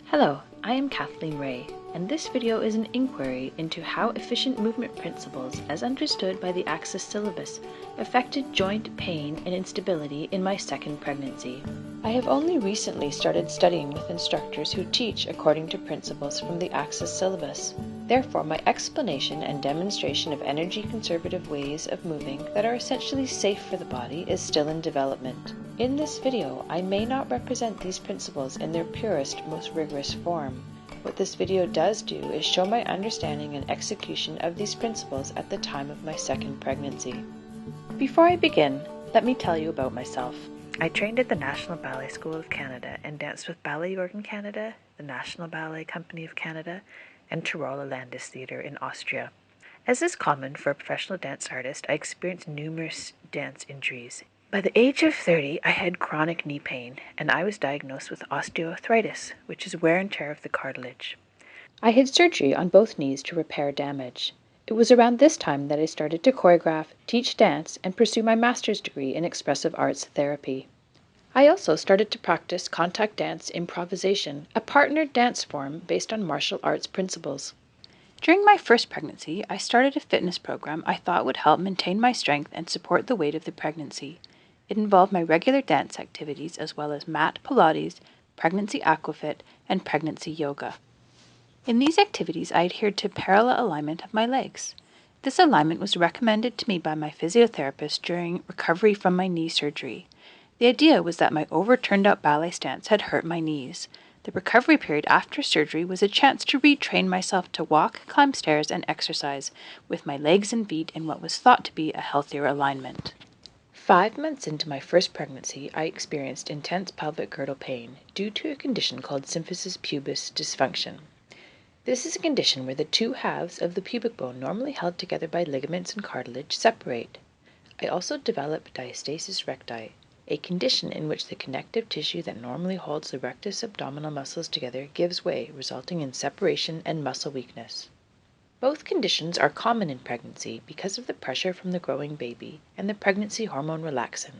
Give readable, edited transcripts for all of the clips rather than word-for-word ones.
Hello, I am Kathleen Rea, and this video is an inquiry into how efficient movement principles, as understood by the Axis Syllabus, affected joint pain and instability in my second pregnancy. I have only recently started studying with instructors who teach according to principles from the Axis Syllabus. Therefore, my explanation and demonstration of energy-conservative ways of moving that are essentially safe for the body is still in development. In this video, I may not represent these principles in their purest, most rigorous form. What this video does do is show my understanding and execution of these principles at the time of my second pregnancy. Before I begin, let me tell you about myself. I trained at the National Ballet School of Canada and danced with Ballet Organ Canada, the National Ballet Company of Canada, and Tiroler Landestheater in Austria. As is common for a professional dance artist, I experienced numerous dance injuries. By the age of 30, I had chronic knee pain, and I was diagnosed with osteoarthritis, which is wear and tear of the cartilage. I had surgery on both knees to repair damage. It was around this time that I started to choreograph, teach dance, and pursue my master's degree in expressive arts therapy. I also started to practice contact dance improvisation, a partnered dance form based on martial arts principles. During my first pregnancy, I started a fitness program I thought would help maintain my strength and support the weight of the pregnancy. It involved my regular dance activities as well as mat Pilates, pregnancy aquafit, and pregnancy yoga. In these activities, I adhered to parallel alignment of my legs. This alignment was recommended to me by my physiotherapist during recovery from my knee surgery. The idea was that my over-turned-out ballet stance had hurt my knees. The recovery period after surgery was a chance to retrain myself to walk, climb stairs, and exercise with my legs and feet in what was thought to be a healthier alignment. 5 months into my first pregnancy, I experienced intense pelvic girdle pain due to a condition called Symphysis pubis dysfunction. This is a condition where the two halves of the pubic bone normally held together by ligaments and cartilage separate. I also developed Diastasis recti, a condition in which the connective tissue that normally holds the rectus abdominal muscles together gives way, resulting in separation and muscle weakness. Both conditions are common in pregnancy because of the pressure from the growing baby and the pregnancy hormone relaxin,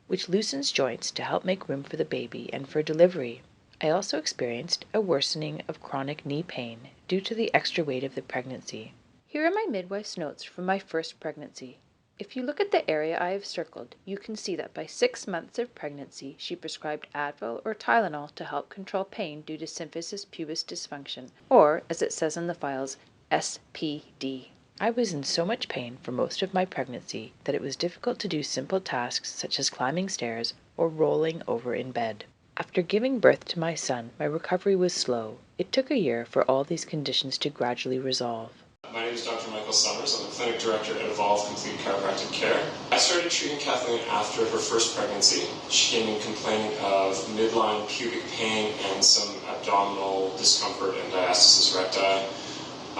which loosens joints to help make room for the baby and for delivery. I also experienced a worsening of chronic knee pain due to the extra weight of the pregnancy. Here are my midwife's notes from my first pregnancy. If you look at the area I have circled, you can see that by 6 months of pregnancy, she prescribed Advil or Tylenol to help control pain due to symphysis pubis dysfunction, or, as it says in the files, SPD. I was in so much pain for most of my pregnancy that it was difficult to do simple tasks such as climbing stairs or rolling over in bed. After giving birth to my son, my recovery was slow. It took a year for all these conditions to gradually resolve. My name is Dr. Michael Summers. I'm the clinic director at Evolve Complete Chiropractic Care. I started treating Kathleen after her first pregnancy. She came in complaining of midline pubic pain and some abdominal discomfort and diastasis recti.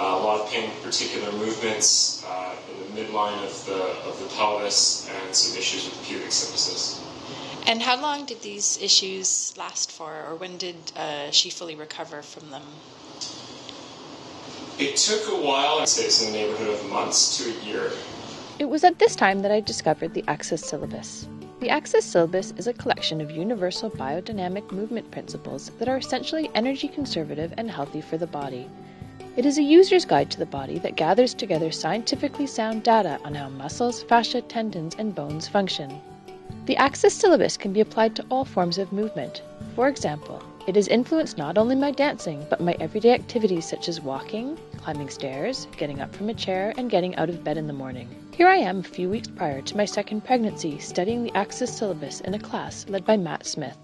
A lot of pain, particular movements in the midline of the pelvis, and some issues with the pubic symphysis. And how long did these issues last for, or when did she fully recover from them? It took a while. I'd say it's in the neighborhood of months to a year. It was at this time that I discovered the Axis Syllabus. The Axis Syllabus is a collection of universal biodynamic movement principles that are essentially energy conservative and healthy for the body. It is a user's guide to the body that gathers together scientifically sound data on how muscles, fascia, tendons, and bones function. The Axis Syllabus can be applied to all forms of movement. For example, it has influenced not only my dancing, but my everyday activities such as walking, climbing stairs, getting up from a chair, and getting out of bed in the morning. Here I am a few weeks prior to my second pregnancy studying the Axis Syllabus in a class led by Matt Smith.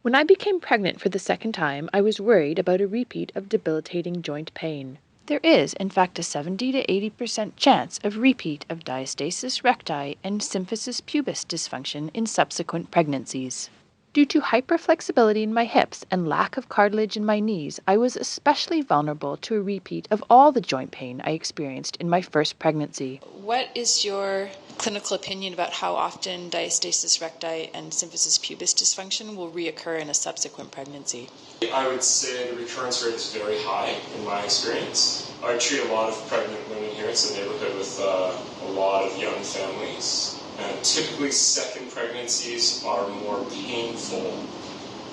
When I became pregnant for the second time, I was worried about a repeat of debilitating joint pain. There is, in fact, a 70 to 80% chance of repeat of diastasis recti and symphysis pubis dysfunction in subsequent pregnancies. Due to hyperflexibility in my hips and lack of cartilage in my knees, I was especially vulnerable to a repeat of all the joint pain I experienced in my first pregnancy. What is your clinical opinion about how often diastasis recti and symphysis pubis dysfunction will reoccur in a subsequent pregnancy? I would say the recurrence rate is very high in my experience. I treat a lot of pregnant women here. It's a neighborhood with a lot of young families. And typically second pregnancies are more painful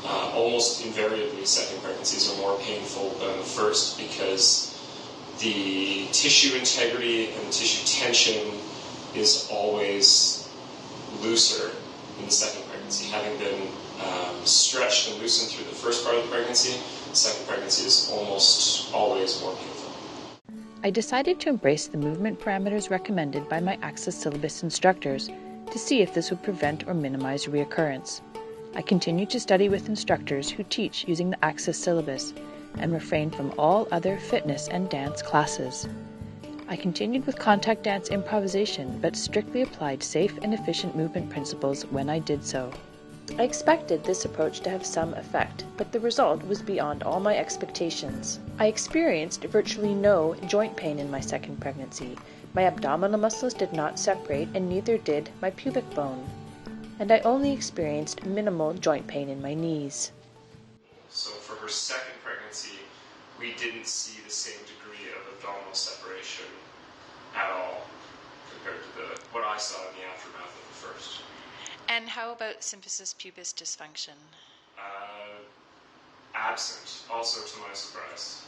almost invariably second pregnancies are more painful than the first because the tissue integrity and the tissue tension is always looser in the second pregnancy. Having been stretched and loosened through the first part of the pregnancy, the second pregnancy is almost always more painful. I decided to embrace the movement parameters recommended by my Axis Syllabus instructors to see if this would prevent or minimize reoccurrence. I continued to study with instructors who teach using the Axis Syllabus and refrained from all other fitness and dance classes. I continued with contact dance improvisation, but strictly applied safe and efficient movement principles when I did so. I expected this approach to have some effect, but the result was beyond all my expectations. I experienced virtually no joint pain in my second pregnancy. My abdominal muscles did not separate, and neither did my pubic bone. And I only experienced minimal joint pain in my knees. So for her second pregnancy, we didn't see the same degree of abdominal separation at all compared to what I saw in the aftermath of the first. And how about symphysis pubis dysfunction? Absent, also to my surprise.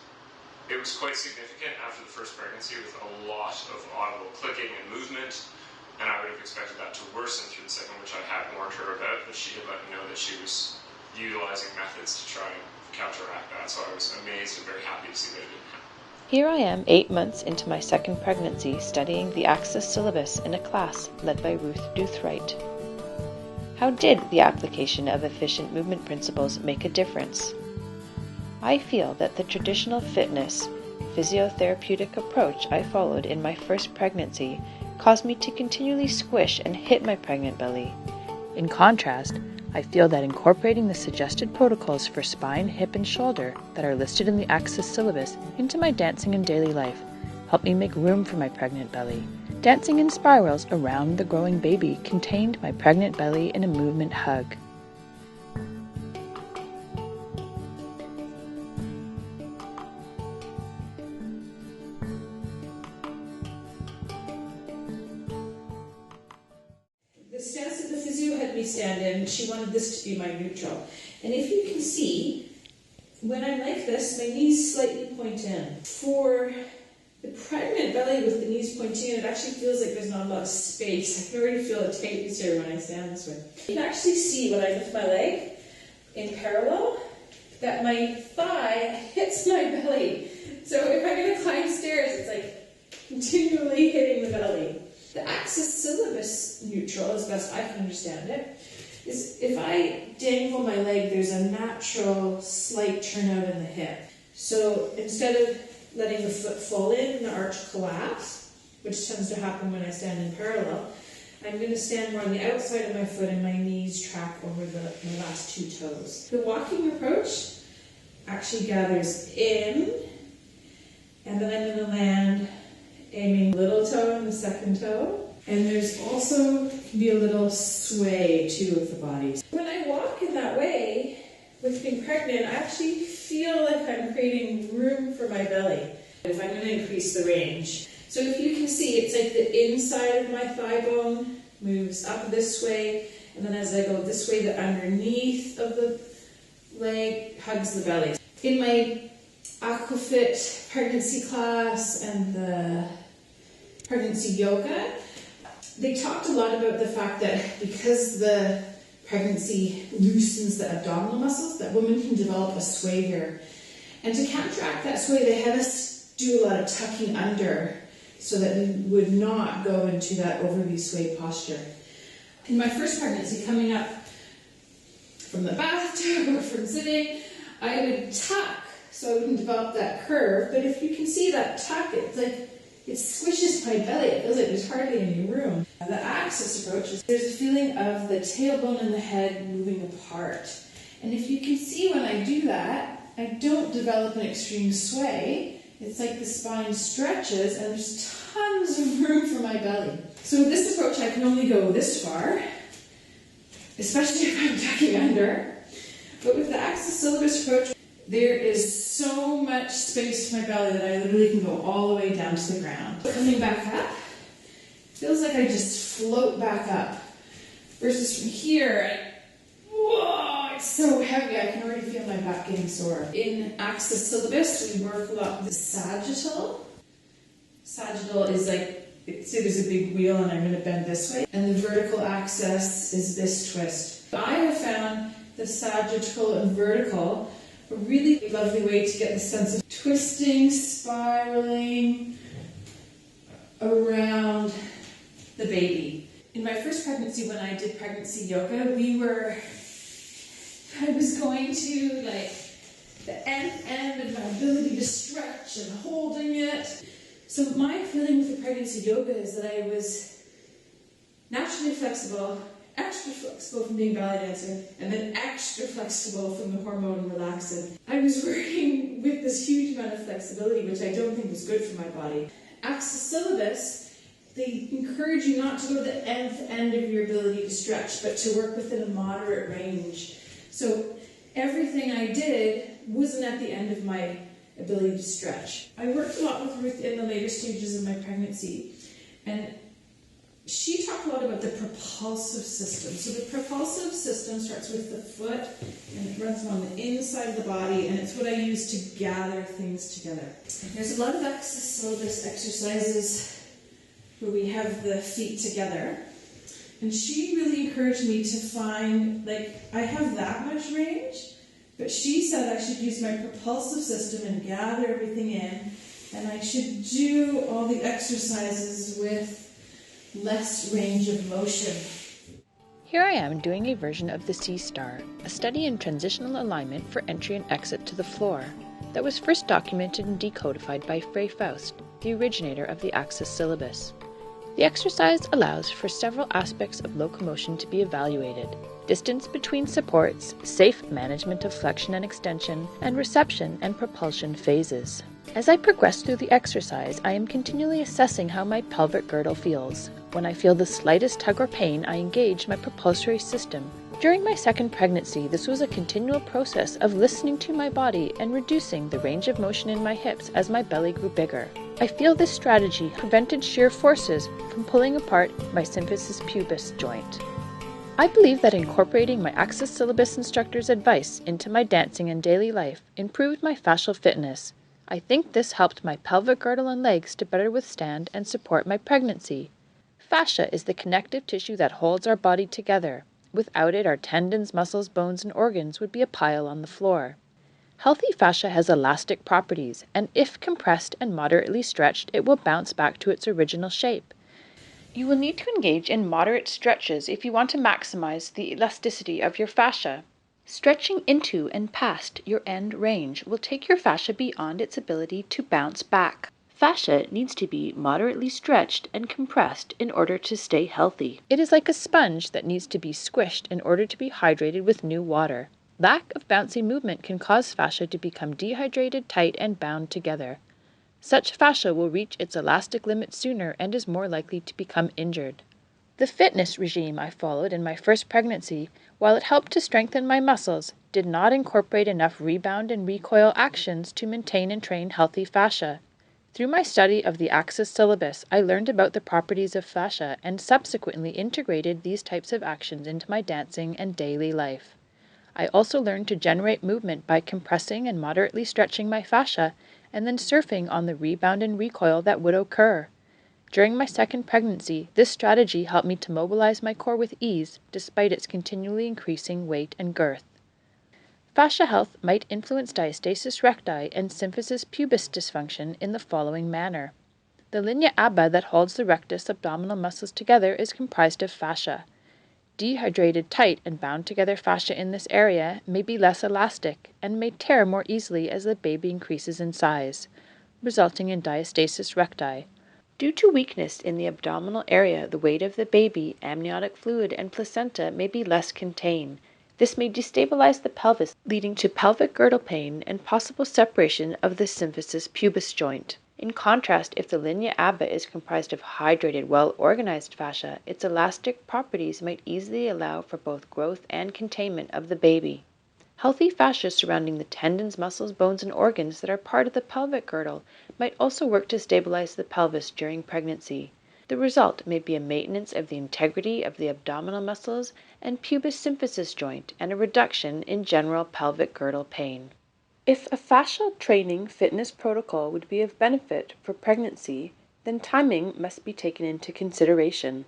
It was quite significant after the first pregnancy with a lot of audible clicking and movement, and I would have expected that to worsen through the second, which I had warned her about, but she had let me know that she was utilizing methods to try and counteract that, so I was amazed and very happy to see that it didn't happen. Here I am 8 months into my second pregnancy studying the Axis Syllabus in a class led by Ruth Doothright. How did the application of efficient movement principles make a difference? I feel that the traditional fitness, physiotherapeutic approach I followed in my first pregnancy caused me to continually squish and hit my pregnant belly. In contrast, I feel that incorporating the suggested protocols for spine, hip, and shoulder that are listed in the Axis Syllabus into my dancing and daily life helped me make room for my pregnant belly. Dancing in spirals around the growing baby contained my pregnant belly in a movement hug. The stance that the physio had me stand in, she wanted this to be my neutral. And if you can see, when I'm like this, my knees slightly point in. For the pregnant belly with the knees pointing in, it actually feels like there's not a lot of space. I can already feel a tightness here when I stand this way. You can actually see when I lift my leg in parallel that my thigh hits my belly. So if I'm going to climb stairs, it's like continually hitting the belly. The Axis Syllabus neutral, as best I can understand it, is if I dangle my leg, there's a natural slight turnout in the hip. So instead of letting the foot fall in and the arch collapse, which tends to happen when I stand in parallel, I'm going to stand more on the outside of my foot and my knees track over my last two toes. The walking approach actually gathers in, and then I'm going to land aiming little toe and the second toe. And there's also can be a little sway too of the body. When I walk in that way, with being pregnant, I actually feel like I'm creating room for my belly. If I'm going to increase the range. So if you can see, it's like the inside of my thigh bone moves up this way, and then as I go this way, the underneath of the leg hugs the belly. In my Aquafit pregnancy class and the pregnancy yoga, they talked a lot about the fact that because the pregnancy loosens the abdominal muscles, that women can develop a sway here. And to counteract that sway, they had us do a lot of tucking under so that we would not go into that overly swayed posture. In my first pregnancy, coming up from the bathtub or from sitting, I would tuck so I wouldn't develop that curve. But if you can see that tuck, it's like it squishes my belly. It feels like there's hardly any room. The Axis approach is there's a feeling of the tailbone and the head moving apart. And if you can see when I do that, I don't develop an extreme sway. It's like the spine stretches and there's tons of room for my belly. So with this approach, I can only go this far, especially if I'm tucking under. But with the Axis Syllabus approach, there is so much space for my belly that I literally can go all the way down to the ground. Coming back up, feels like I just float back up. Versus from here, whoa, it's so heavy, I can already feel my back getting sore. In Axis Syllabus, we work a lot with the sagittal. Sagittal is like, say there's a big wheel and I'm going to bend this way, and the vertical axis is this twist. I have found the sagittal and vertical a really lovely way to get the sense of twisting, spiraling around the baby. In my first pregnancy, when I did pregnancy yoga, I was going to like the end of my ability to stretch and holding it. So my feeling with the pregnancy yoga is that I was naturally flexible, extra flexible from being a ballet dancer, and then extra flexible from the hormone relaxant. I was working with this huge amount of flexibility, which I don't think was good for my body. Axis Syllabus, they encourage you not to go to the nth end of your ability to stretch, but to work within a moderate range. So everything I did wasn't at the end of my ability to stretch. I worked a lot with Ruth in the later stages of my pregnancy, and she talked a lot about the propulsive system. So the propulsive system starts with the foot, and it runs along the inside of the body, and it's what I use to gather things together. There's a lot of Axis Syllabus exercises where we have the feet together, and she really encouraged me to find, like, I have that much range, but she said I should use my propulsive system and gather everything in, and I should do all the exercises with less range of motion. Here I am doing a version of the C-star, a study in transitional alignment for entry and exit to the floor, that was first documented and decodified by Frey Faust, the originator of the Axis Syllabus. The exercise allows for several aspects of locomotion to be evaluated: distance between supports, safe management of flexion and extension, and reception and propulsion phases. As I progress through the exercise, I am continually assessing how my pelvic girdle feels. When I feel the slightest tug or pain, I engage my propulsory system. During my second pregnancy, this was a continual process of listening to my body and reducing the range of motion in my hips as my belly grew bigger. I feel this strategy prevented shear forces from pulling apart my symphysis pubis joint. I believe that incorporating my Axis Syllabus instructor's advice into my dancing and daily life improved my fascial fitness. I think this helped my pelvic girdle and legs to better withstand and support my pregnancy. Fascia is the connective tissue that holds our body together. Without it, our tendons, muscles, bones, and organs would be a pile on the floor. Healthy fascia has elastic properties, and if compressed and moderately stretched, it will bounce back to its original shape. You will need to engage in moderate stretches if you want to maximize the elasticity of your fascia. Stretching into and past your end range will take your fascia beyond its ability to bounce back. Fascia needs to be moderately stretched and compressed in order to stay healthy. It is like a sponge that needs to be squished in order to be hydrated with new water. Lack of bouncy movement can cause fascia to become dehydrated, tight, and bound together. Such fascia will reach its elastic limit sooner and is more likely to become injured. The fitness regime I followed in my first pregnancy, while it helped to strengthen my muscles, did not incorporate enough rebound and recoil actions to maintain and train healthy fascia. Through my study of the Axis Syllabus, I learned about the properties of fascia and subsequently integrated these types of actions into my dancing and daily life. I also learned to generate movement by compressing and moderately stretching my fascia and then surfing on the rebound and recoil that would occur. During my second pregnancy, this strategy helped me to mobilize my core with ease despite its continually increasing weight and girth. Fascia health might influence diastasis recti and symphysis pubis dysfunction in the following manner. The linea alba that holds the rectus abdominal muscles together is comprised of fascia. Dehydrated, tight, and bound together fascia in this area may be less elastic and may tear more easily as the baby increases in size, resulting in diastasis recti. Due to weakness in the abdominal area, the weight of the baby, amniotic fluid, and placenta may be less contained. This may destabilize the pelvis, leading to pelvic girdle pain and possible separation of the symphysis pubis joint. In contrast, if the linea alba is comprised of hydrated, well-organized fascia, its elastic properties might easily allow for both growth and containment of the baby. Healthy fascia surrounding the tendons, muscles, bones, and organs that are part of the pelvic girdle might also work to stabilize the pelvis during pregnancy. The result may be a maintenance of the integrity of the abdominal muscles and pubis symphysis joint and a reduction in general pelvic girdle pain. If a fascial training fitness protocol would be of benefit for pregnancy, then timing must be taken into consideration.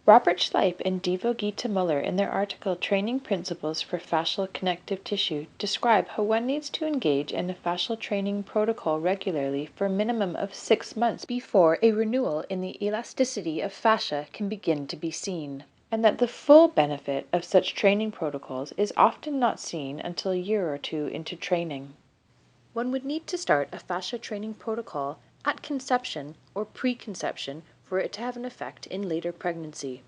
Robert Schleip and Devo Gita Muller, in their article Training Principles for Fascial Connective Tissue, describe how one needs to engage in a fascial training protocol regularly for a minimum of 6 months before a renewal in the elasticity of fascia can begin to be seen, and that the full benefit of such training protocols is often not seen until a year or two into training. One would need to start a fascia training protocol at conception or preconception for it to have an effect in later pregnancy.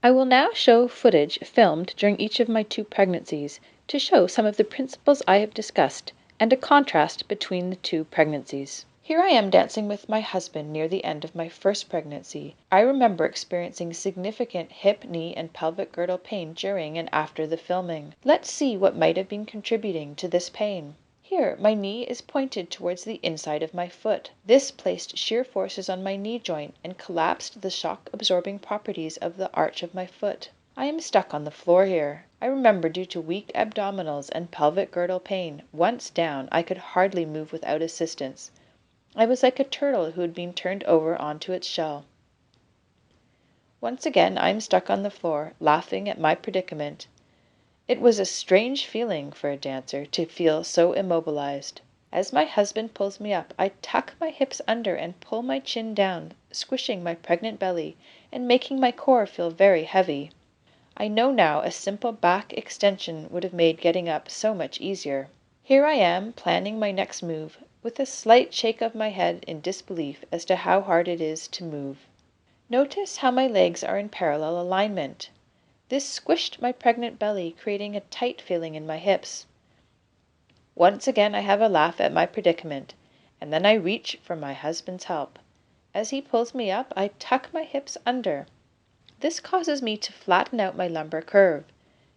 I will now show footage filmed during each of my 2 pregnancies to show some of the principles I have discussed and a contrast between the 2 pregnancies. Here I am dancing with my husband near the end of my first pregnancy. I remember experiencing significant hip, knee, and pelvic girdle pain during and after the filming. Let's see what might have been contributing to this pain. Here, my knee is pointed towards the inside of my foot. This placed shear forces on my knee joint and collapsed the shock-absorbing properties of the arch of my foot. I am stuck on the floor here. I remember, due to weak abdominals and pelvic girdle pain, once down, I could hardly move without assistance. I was like a turtle who had been turned over onto its shell. Once again, I am stuck on the floor, laughing at my predicament. It was a strange feeling for a dancer to feel so immobilized. As my husband pulls me up, I tuck my hips under and pull my chin down, squishing my pregnant belly and making my core feel very heavy. I know now a simple back extension would have made getting up so much easier. Here I am, planning my next move, with a slight shake of my head in disbelief as to how hard it is to move. Notice how my legs are in parallel alignment. This squished my pregnant belly, creating a tight feeling in my hips. Once again I have a laugh at my predicament, and then I reach for my husband's help. As he pulls me up, I tuck my hips under. This causes me to flatten out my lumbar curve.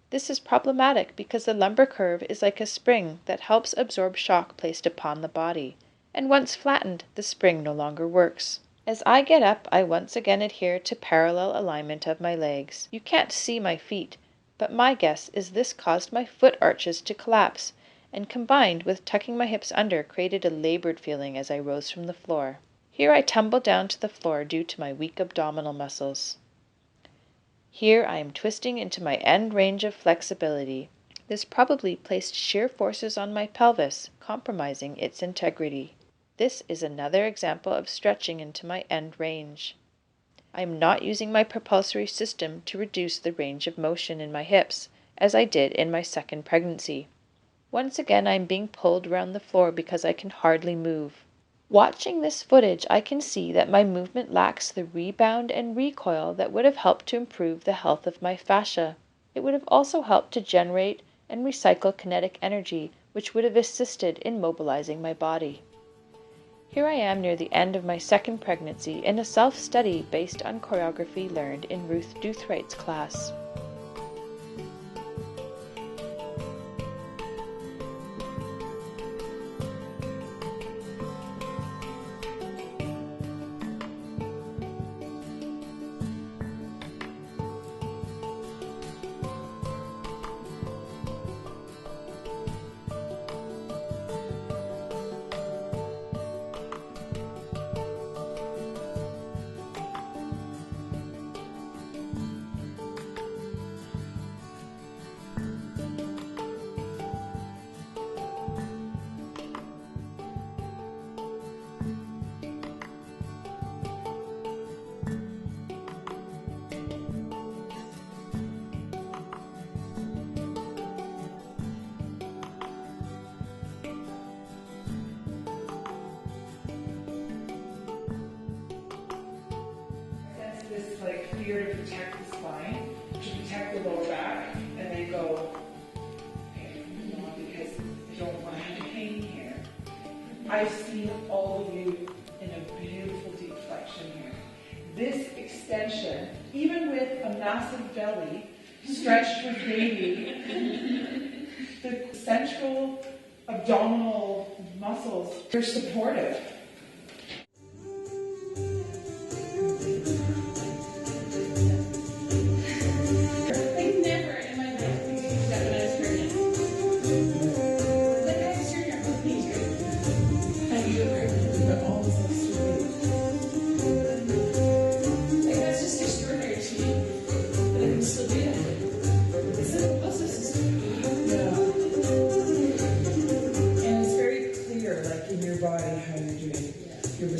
This is problematic because the lumbar curve is like a spring that helps absorb shock placed upon the body, and once flattened, the spring no longer works. As I get up, I once again adhere to parallel alignment of my legs. You can't see my feet, but my guess is this caused my foot arches to collapse, and combined with tucking my hips under created a labored feeling as I rose from the floor. Here I tumble down to the floor due to my weak abdominal muscles. Here I am twisting into my end range of flexibility. This probably placed shear forces on my pelvis, compromising its integrity. This is another example of stretching into my end range. I am not using my propulsory system to reduce the range of motion in my hips, as I did in my second pregnancy. Once again I am being pulled around the floor because I can hardly move. Watching this footage, I can see that my movement lacks the rebound and recoil that would have helped to improve the health of my fascia. It would have also helped to generate and recycle kinetic energy, which would have assisted in mobilizing my body. Here I am near the end of my second pregnancy in a self-study based on choreography learned in Ruth Doothwright's class. This like fear to protect the spine, to protect the lower back, and they go, okay, because you don't want to have pain here. I've seen all of you in a beautiful deep flexion here. This extension, even with a massive belly, stretched with baby, the central abdominal muscles, they're supportive.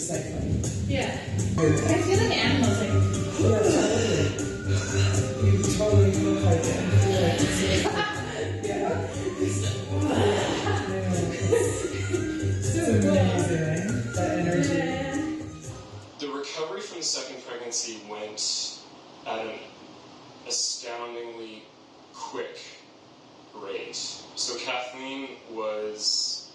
cycling. Yeah. I feel like animals, like... Yeah, totally. You totally look like it. Yeah. It's amazing, that energy. The recovery from the second pregnancy went at an astoundingly quick rate. So Kathleen was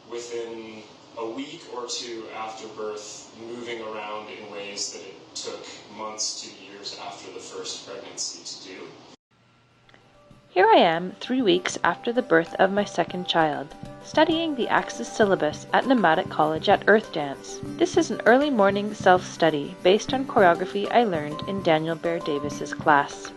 within a week or two after birth moving around in ways that it took months to years after the first pregnancy to do. Here I am 3 weeks after the birth of my second child, studying the Axis Syllabus at Pneumatic College at Earth Dance. This is an early morning self-study based on choreography I learned in Daniel Bear Davis's class.